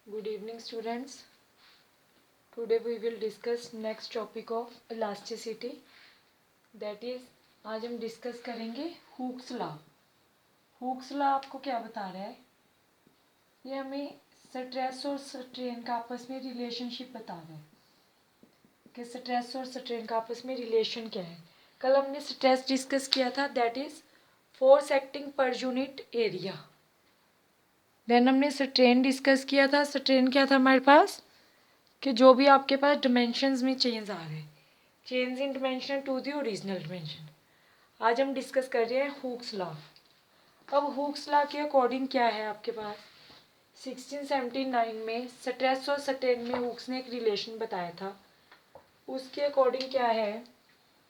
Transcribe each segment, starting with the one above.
Good evening, students. Today we will discuss next topic of elasticity. That is, आज हम discuss करेंगे Hooke's law. Hooke's law आपको क्या बता रहा है? ये हमें स्ट्रेस और स्ट्रेन का आपस में रिलेशनशिप बता रहा है कि स्ट्रेस और स्ट्रेन का आपस में रिलेशन क्या है. कल हमने स्ट्रेस डिस्कस किया था, that is force acting per unit area. Then हमने स्ट्रेन डिस्कस किया था. स्ट्रेन क्या था हमारे पास कि जो भी आपके पास डिमेंशंस में चेंज आ रहे हैं, change in dimension to the original dimension. आज हम डिस्कस कर रहे हैं हुक्स लॉ. अब हुक्स लॉ के अकॉर्डिंग क्या है आपके पास, 1679 में स्ट्रेस और स्ट्रेन में हुक्स ने एक रिलेशन बताया था. उसके अकॉर्डिंग क्या है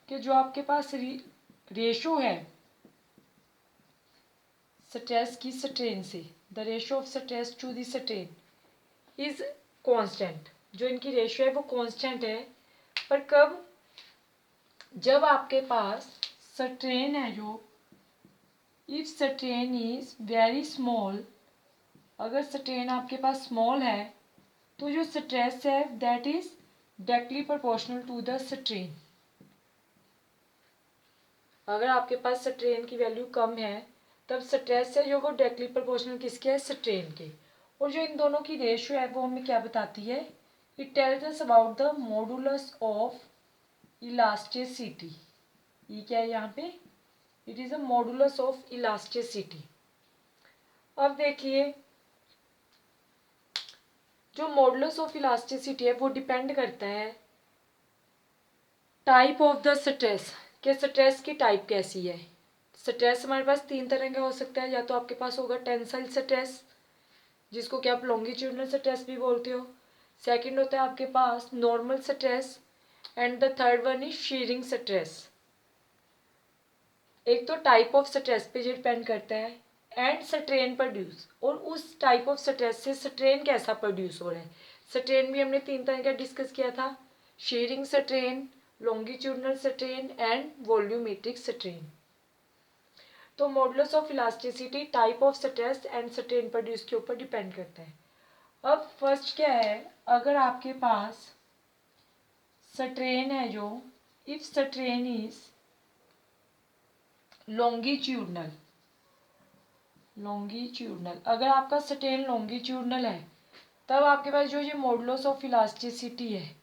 कि जो आपके पास रेशो है स्ट्रेस की स्ट्रेन से, the ratio of stress to the strain is constant. जो इनकी रेशो है वो कांस्टेंट है. पर कब? जब आपके पास स्ट्रेन है जो, if strain is very small, अगर स्ट्रेन आपके पास स्मॉल है तो जो स्ट्रेस है that is directly proportional to the strain. अगर आपके पास स्ट्रेन की वैल्यू कम है तब स्ट्रेस है जो वो डायरेक्टली प्रोपोर्शनल किसके है, स्ट्रेन के. और जो इन दोनों की रेशियो है वो हमें क्या बताती है, it tells us about the modulus of elasticity. ये क्या है यहाँ पे, it is a modulus of elasticity. अब देखिए, जो मॉडुलस ऑफ इलास्टिसिटी है वो डिपेंड करता है टाइप ऑफ द स्ट्रेस, कि स्ट्रेस की टाइप कैसी है. स्ट्रेस हमारे पास तीन तरह का हो सकता है. या तो आपके पास होगा टेंसाइल स्ट्रेस, जिसको कि आप लॉन्गिट्यूडनल स्ट्रेस भी बोलते हो. सेकंड होता है आपके पास normal stress, and the third one is shearing stress. एक तो टाइप ऑफ स्ट्रेस पे डिपेंड करता है, एंड स्ट्रेन प्रोड्यूस, और उस टाइप ऑफ स्ट्रेस से स्ट्रेन कैसा प्रोड्यूस हो रहा है. स्ट्रेन भी हमने तीन तरह का डिस्कस किया था, shearing strain, longitudinal strain and volumetric strain. तो modulus of elasticity type of stress and strain produce के ऊपर डिपेंड करता है. अब फर्स्ट क्या है, अगर आपके पास स्ट्रेन है जो, इफ स्ट्रेन इज लॉन्गिट्यूडनल, अगर आपका स्ट्रेन लॉन्गिट्यूडनल है तब आपके पास जो ये मॉडुलस ऑफ इलास्टिसिटी है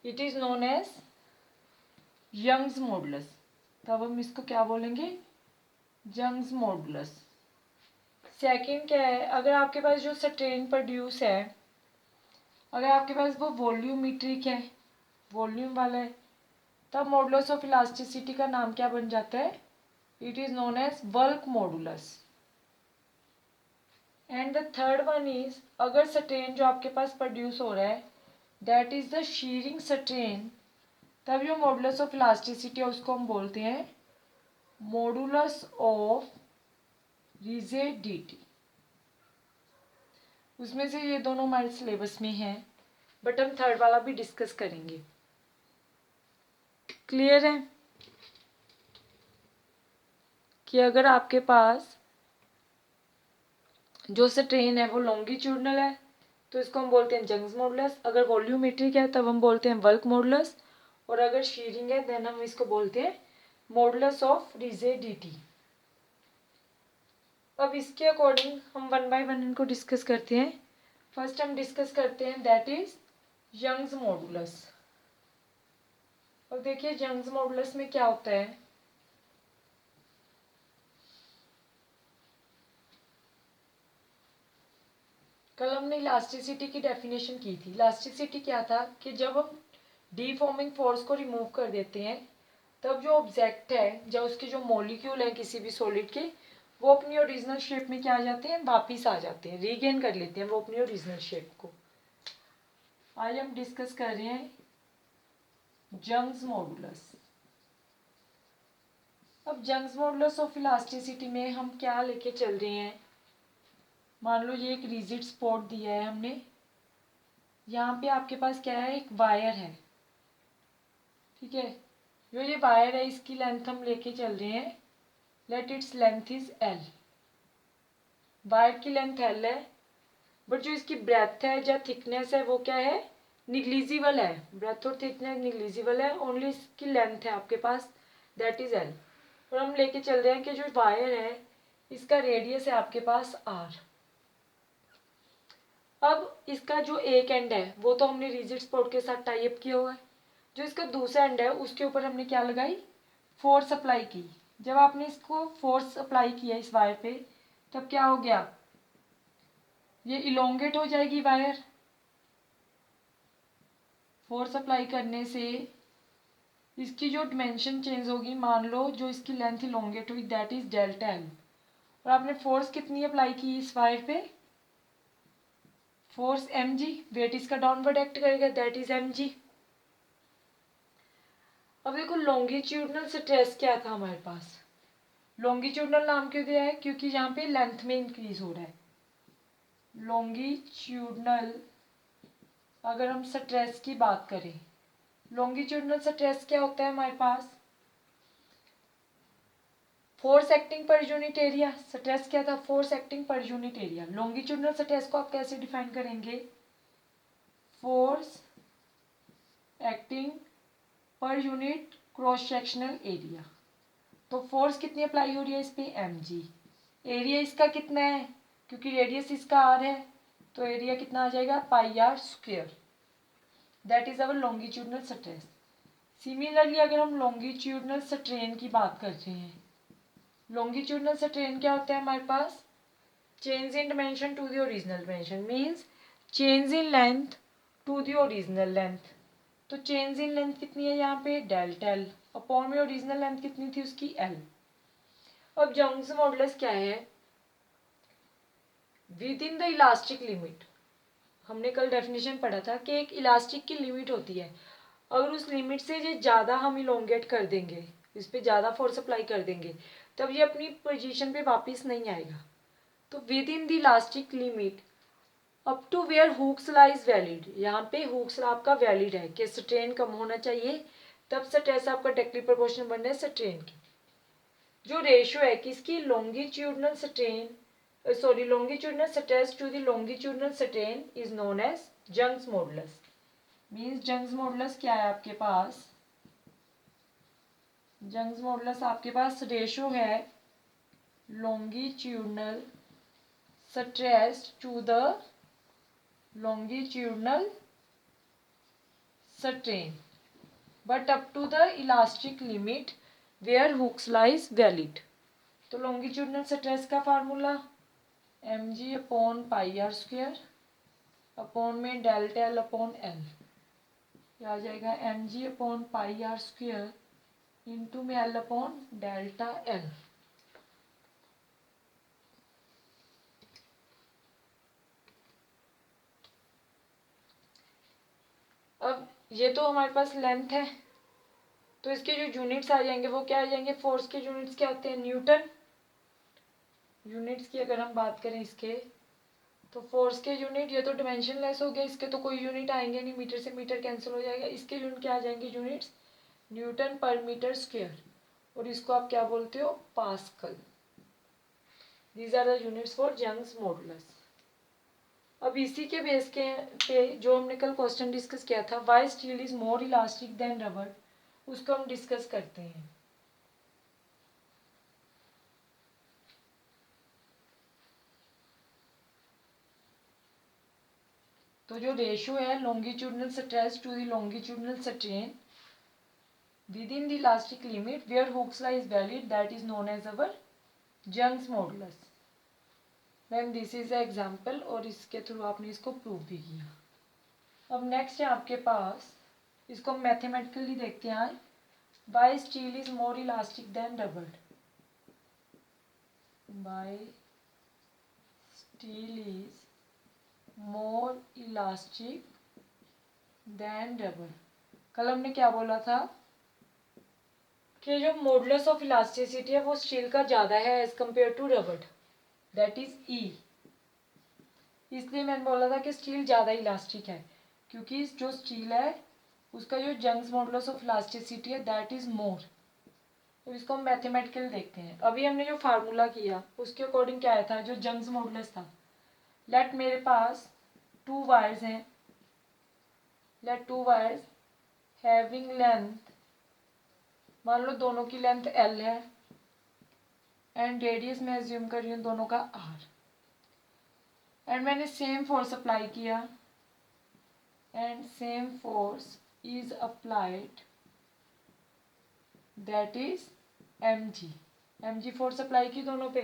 it is known as Young's modulus. तब हम इसको क्या बोलेंगे, यंग्स मॉडुलस. सेकंड क्या है, अगर आपके पास जो स्ट्रेन प्रोड्यूस है, अगर आपके पास वो वॉल्यूमेट्रिक है, वॉल्यूम वाला है, तब मॉडुलस ऑफ इलास्टिसिटी का नाम क्या बन जाता है, it is known as bulk modulus. And the third one is, अगर स्ट्रेन जो आपके पास प्रोड्यूस हो रहा है that is the shearing strain, तब जो मॉडुलस ऑफ इलास्टिसिटी है उसको हम बोलते हैं मॉडुलस ऑफ रिजिडिटी. उसमें से ये दोनों हमारे सिलेबस में हैं, बट हम थर्ड वाला भी डिस्कस करेंगे. क्लियर है कि अगर आपके पास जो स्ट्रेन है वो लॉन्गिट्यूडनल है तो इसको हम बोलते हैं यंग्स मॉडुलस. अगर वॉल्यूमेट्रिक है तब हम बोलते हैं बल्क मॉडुलस. और अगर शीयरिंग है देन हम इसको बोलते हैं मॉडुलस ऑफ रिजिडिटी. अब इसके अकॉर्डिंग हम वन बाय वन इनको डिस्कस करते हैं. फर्स्ट हम डिस्कस करते हैं दैट इज यंग्स मॉडुलस. अब देखिए यंग्स मॉडुलस में क्या होता है, कल हमने इलास्टिसिटी की डेफिनेशन की थी. इलास्टिसिटी क्या था कि जब हम डीफॉर्मिंग फोर्स को रिमूव कर देते हैं तब जो ऑब्जेक्ट है, जब उसके जो मॉलिक्यूल हैं किसी भी सॉलिड के, वो अपनी ओरिजिनल शेप में क्या आ जाते हैं, वापिस आ जाते हैं, रीगेन कर लेते हैं वो अपनी ओरिजिनल शेप को. आज हम डिस्कस कर रहे हैं यंग्स मॉडुलस. अब यंग्स मॉडुलस ऑफ इलास्टिसिटी में हम क्या लेके चल रहे हैं, मान लो ये एक रिजिड स्पॉट दिया है हमने, यहाँ पे आपके पास क्या है, एक वायर है, ठीक है. जो ये वायर है इसकी लेंथ हम लेके चल रहे हैं, let its length is L. Wire की लेंथ एल है. बट जो इसकी ब्रेथ है या थिकनेस है वो क्या है, निग्लिजिबल है। ब्रेथ और थिकनेस निग्लिजिबल है, ओनली इसकी लेंथ है आपके पास, दैट इज एल। और हम लेके चल रहे हैं कि जो वायर है इसका रेडियस है आपके पास आर। अब इसका जो एक एंड है वो तो हमने रिजिड स्पॉट के साथ टाई अप किया हुआ है, जो इसका दूसरा एंड है उसके ऊपर हमने क्या लगाई, फोर्स अप्लाई की। जब आपने इसको फोर्स अप्लाई किया इस वायर पे, तब क्या हो गया, ये इलोंगेट हो जाएगी वायर। फोर्स अप्लाई करने से इसकी जो डिमेंशन चेंज होगी, मान लो जो इसकी लेंथ इलोंगेट हुई दैट इज डेल्टा एल। और आपने फोर्स कितनी अप्लाई की इस वायर पे, फोर्स एम जी, वेट इसका डाउनवर्ड एक्ट करेगा दैट इज एम जी। अब देखो लॉन्गिट्यूडनल स्ट्रेस क्या था हमारे पास, लॉन्गिट्यूडनल नाम क्यों दिया है, क्योंकि यहाँ पे लेंथ में इंक्रीज हो रहा है। लॉन्गिट्यूडनल अगर हम स्ट्रेस की बात करें, लॉन्गिट्यूडनल स्ट्रेस क्या होता है हमारे पास, force acting per unit area. Stress क्या था, force acting per unit area. Longitudinal stress को आप कैसे डिफाइन करेंगे, force acting per unit cross sectional area. तो फोर्स कितनी अप्लाई हो रही है इस पे, एम जी। एरिया इसका कितना है, क्योंकि रेडियस इसका आर है, तो एरिया कितना आ जाएगा, pi R square. That is our longitudinal stress. Similarly अगर हम लॉन्गिट्यूडनल स्ट्रेन की बात करते हैं, लॉन्गिट्यूडनल स्ट्रेन क्या होता है हमारे पास, change in dimension to the original dimension, means change in length to the original length. तो चेंज इन लेंथ कितनी है यहाँ पे, डेल्टा एल, अपॉन में ओरिजिनल लेंथ कितनी थी उसकी, एल। अब यंग्स मॉडुलस क्या है, within the elastic limit. हमने कल डेफिनेशन पढ़ा था कि एक इलास्टिक की लिमिट होती है, अगर उस लिमिट से ये ज़्यादा हम इलोंगेट कर देंगे, इस पर ज़्यादा फोर्स अप्लाई कर देंगे, तब ये अपनी पोजीशन पे वापस नहीं आएगा। तो within the elastic limit up to where Hooke's law is valid, यहाँ पे हुक्स लॉ आपका वैलिड है कि स्ट्रेन कम होना चाहिए, तब स्ट्रेस आपका डायरेक्टली प्रोपोर्शनल बनना है स्ट्रेन की। जो रेशियो है किसकी, longitudinal strain, sorry longitudinal stress to the longitudinal strain is known as Young's modulus. Means Young's modulus क्या है आपके पास, Young's modulus आपके पास रेशियो है longitudinal stress to the longitudinal strain but up to the elastic limit where Hooke's law is valid. तो longitudinal stress का formula M G upon pi R square upon में delta L upon L, क्या आ जाएगा, M G upon pi R square into में L upon delta L. अब ये तो हमारे पास लेंथ है, तो इसके जो यूनिट्स आ जाएंगे वो क्या आ जाएंगे, फोर्स के यूनिट्स क्या होते हैं, न्यूटन। यूनिट्स की अगर हम बात करें इसके, तो फोर्स के यूनिट, ये तो डिमेंशन लेस हो गया, इसके तो कोई यूनिट आएंगे नहीं, मीटर से मीटर कैंसिल हो जाएगा। इसके यूनिट क्या आ जाएंगे, units newton per metre square, और इसको आप क्या बोलते हो, pascal. These are the units for Young's modulus. अब इसी के बेस के पे जो हमने कल क्वेश्चन डिस्कस किया था, why steel is more elastic than rubber, उसको हम डिस्कस करते हैं। तो जो रेशियो है longitudinal stress to the longitudinal strain within the elastic limit where Hooke's law is valid, that is known as our Young's modulus. Ma'am this is a example, और इसके थ्रू आपने इसको प्रूव भी किया। अब नेक्स्ट है आपके पास, इसको हम मैथमेटिकली देखते हैं, why steel is more elastic than rubber, why steel is more elastic than rubber. कल हमने क्या बोला था कि जो मॉडुलस ऑफ इलास्टिसिटी है वो स्टील का ज़्यादा है as compare to rubber, that is E. इसलिए मैंने बोला था कि स्टील ज़्यादा इलास्टिक है, क्योंकि जो स्टील है उसका जो यंग्स मॉडुलस ऑफ इलास्टिसिटी है दैट इज मोर। तो इसको हम मैथमेटिकल देखते हैं। अभी हमने जो फार्मूला किया उसके अकॉर्डिंग क्या आया था, जो यंग्स मॉडुलस था लेट मेरे पास 2 वायर्स हैं, लेट 2 वायर्स हैविंग लेंथ, मान लो दोनों की लेंथ L है एंड रेडियस मैं एज्यूम कर रही हूँ दोनों का R, एंड मैंने सेम फोर्स अप्लाई किया and same force is applied, that is mg force apply की दोनों पे।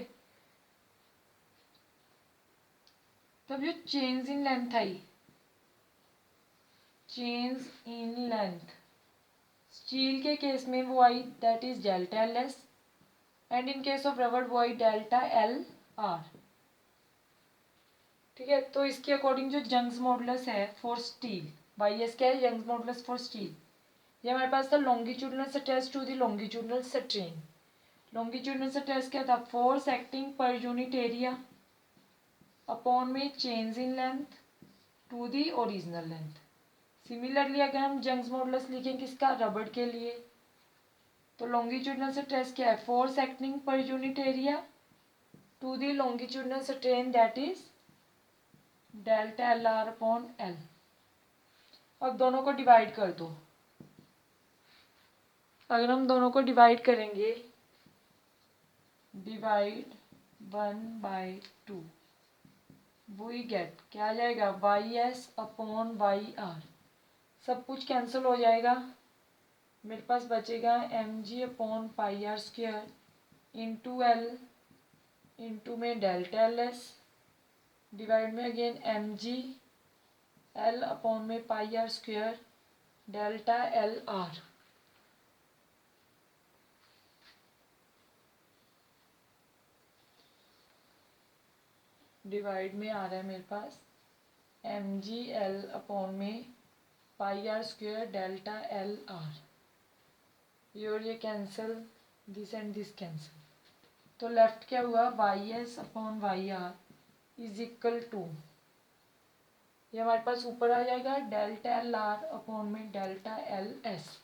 तब जो चेंज इन लेंथ आई, चेंज इन लेंथ स्टील के केस में वो आई that is delta L S, and in case of rubber वो आई डेल्टा एल आर। ठीक है, तो इसके अकॉर्डिंग जो यंग्स मॉडुलस है फॉर स्टील, वाई एस क्या है, यंग्स मॉडुलस फॉर स्टील, ये हमारे पास था longitudinal stress to the longitudinal strain. Longitudinal stress क्या था, force acting per unit area upon में change in length to the original length. Similarly अगर हम यंग्स मॉडुलस लिखें किसका, रबड़ के लिए, तो लॉन्गिट्यूडनल स्ट्रेस क्या है, force acting per unit area to the longitudinal strain that is delta L R upon L. अब दोनों को डिवाइड कर दो, अगर हम दोनों को डिवाइड करेंगे, डिवाइड 1/2, वी गेट क्या आ जाएगा, Y S upon Y R, सब कुछ कैंसिल हो जाएगा, मेरे पास बचेगा mg upon pi R square into L into में डेल्टा एल एस डिवाइड में अगेन mg एल अपॉन में pi R square delta L R. Divide में आ रहा है मेरे पास mg एल अपॉन में pi R square delta L R, ये cancel, this and this cancel, तो लेफ्ट क्या हुआ, Y S upon Y R is equal to, ये हमारे पास ऊपर आ जाएगा डेल्टा एल आर अपॉन में डेल्टा एल एस।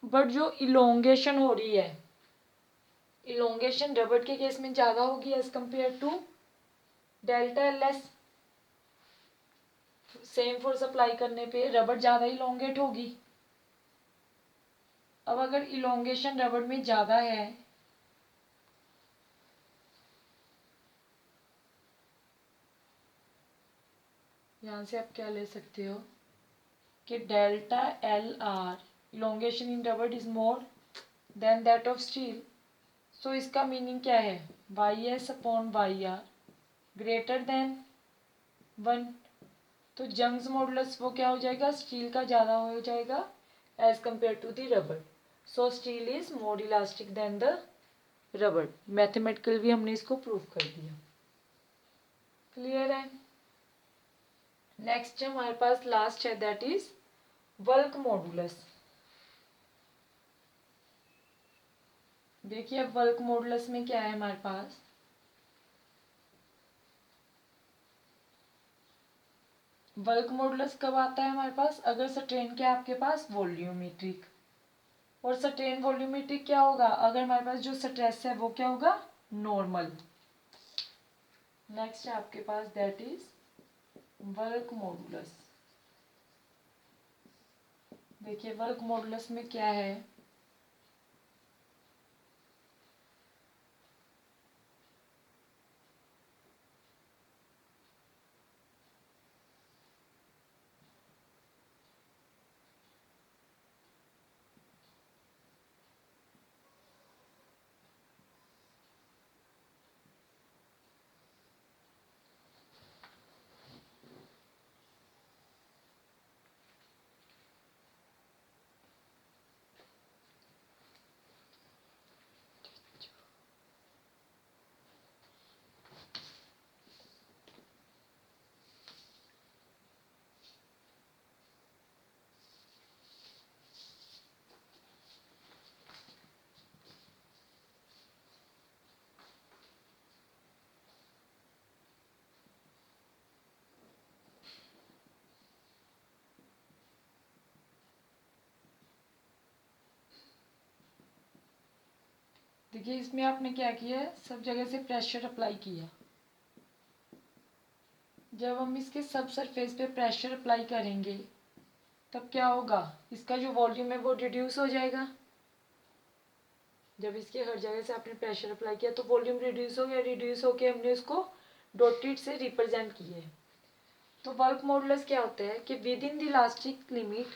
बट जो इलोंगेशन हो रही है, इलोंगेशन रबड़ के केस में ज़्यादा होगी as compare to delta L S. Same force apply करने पे रबड़ ज़्यादा इलोंगेट होगी। अब अगर इलोंगेशन रबड़ में ज़्यादा है, यहाँ से आप क्या ले सकते हो कि delta L R elongation in रबड़ is more than that of steel, so इसका मीनिंग क्या है, Y S upon Y R greater than 1, तो यंग्स मॉडुलस वो क्या हो जाएगा, स्टील का ज़्यादा हो जाएगा एज कंपेयर टू द रबड़, so steel is more elastic than the रबड़। मैथमेटिकल भी हमने इसको प्रूव कर दिया। क्लियर है। नेक्स्ट हमारे पास लास्ट है दैट इज बल्क मॉडुलस। देखिए अब बल्क मॉडुलस में क्या है हमारे पास, बल्क मॉडुलस कब आता है हमारे पास, अगर स्ट्रेन क्या है आपके पास, वॉल्यूमेट्रिक, और स्ट्रेन वॉल्यूमेट्रिक क्या होगा, अगर हमारे पास जो स्ट्रेस है वो क्या होगा, नॉर्मल। नेक्स्ट है आपके पास दैट इज बल्क मॉडुलस। देखिए बल्क मॉडुलस में क्या है, देखिए इसमें आपने क्या किया है, सब जगह से प्रेशर अप्लाई किया। जब हम इसके सब सरफेस पे प्रेशर अप्लाई करेंगे तब क्या होगा, इसका जो वॉल्यूम है वो रिड्यूस हो जाएगा। जब इसके हर जगह से आपने प्रेशर अप्लाई किया तो वॉल्यूम रिड्यूस हो गया, रिड्यूस होके हमने उसको डॉटेड से रिप्रेजेंट किए। तो वर्क मॉडुलस क्या होता है कि within the elastic limit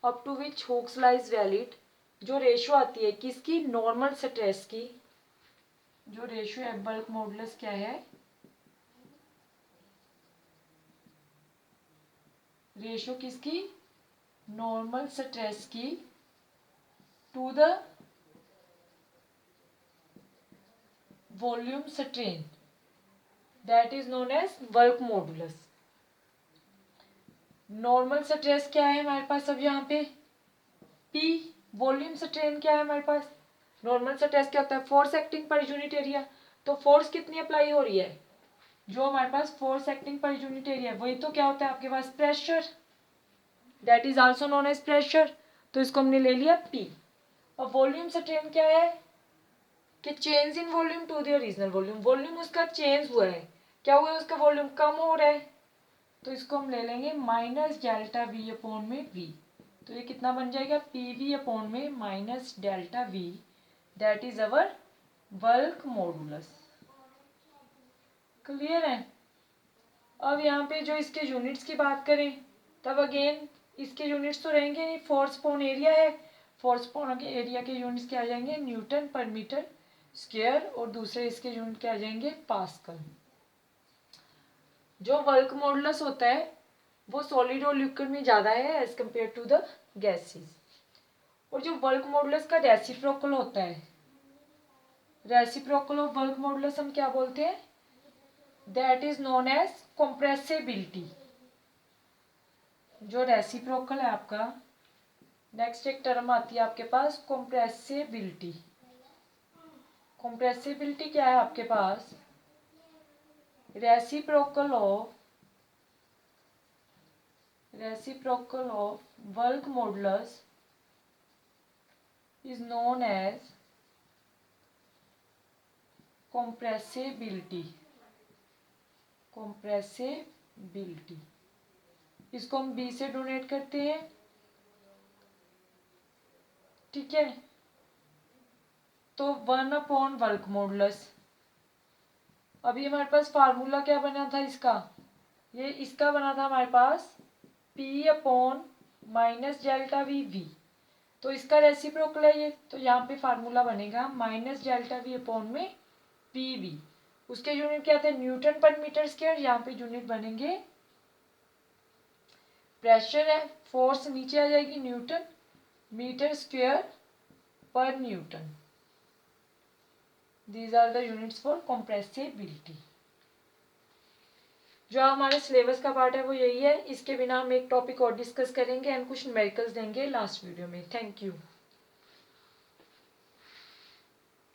up to which Hooke's law is valid, जो रेशो आती है किसकी, नॉर्मल स्ट्रेस की। जो रेशो है वर्क मॉडुलस क्या है, रेशो किसकी, नॉर्मल स्ट्रेस की to the volume strain, that is known as bulk modulus. Normal stress क्या है हमारे पास अब यहाँ पे, P। वॉल्यूम स्ट्रेन क्या है हमारे पास, नॉर्मल स्ट्रेस क्या होता है, force acting per unit area. तो फोर्स कितनी अप्लाई हो रही है, जो हमारे पास force acting per unit area, वही तो क्या होता है आपके पास, pressure, that is also known as pressure. तो इसको हमने ले लिया P। और वॉल्यूम स्ट्रेन क्या है कि change in volume to the original volume, volume उसका चेंज हुआ है, क्या हुआ है, उसका वॉल्यूम कम हो रहा है। तो इसको हम ले लेंगे माइनस डेल्टा वी अपॉन में वी। तो ये कितना बन जाएगा, पी वी अपॉन में minus delta we, that is our work modulus. Clear है। अब यहाँ पे जो इसके यूनिट्स की बात करें तब अगेन इसके यूनिट्स तो रहेंगे नहीं, फोर्स अपॉन एरिया है, फोर्स अपॉन एरिया के यूनिट्स क्या आ जाएंगे, न्यूटन पर मीटर स्क्वायर, और दूसरे इसके यूनिट क्या आ जाएंगे, पास्कल। जो वर्क मॉडुलस होता है वो सॉलिड और लिक्विड में ज़्यादा है as compare to the gases. और जो वर्क मॉडुलस का रेसिप्रोकल होता है, रेसिप्रोकल ऑफ वर्क मॉडुलस हम क्या बोलते हैं, that is known as compressibility. जो रेसिप्रोकल है आपका, नेक्स्ट एक टर्म आती है आपके पास कंप्रेसिबिलिटी। कंप्रेसिबिलिटी क्या है आपके पास, reciprocal of work modulus is known as compressibility। इसको हम B से डोनेट करते हैं, ठीक है। तो 1 अपॉन वर्क मॉडुलस, अभी हमारे पास फार्मूला क्या बना था इसका, ये इसका बना था हमारे पास P upon minus delta we. तो इसका रेसिप्रोकल है ये, तो यहाँ पे फार्मूला बनेगा माइनस डेल्टा वी अपॉन में पी वी। उसके यूनिट क्या थे, न्यूटन पर मीटर स्क्वायर, यहाँ पे यूनिट बनेंगे प्रेशर है, फोर्स नीचे आ जाएगी newton, metre square per newton. These are the units for compressibility. जो हमारे सिलेबस का पार्ट है वो यही है, इसके बिना हम एक टॉपिक और डिस्कस करेंगे एंड कुछ न्यूमेरिकल्स देंगे लास्ट वीडियो में। Thank you.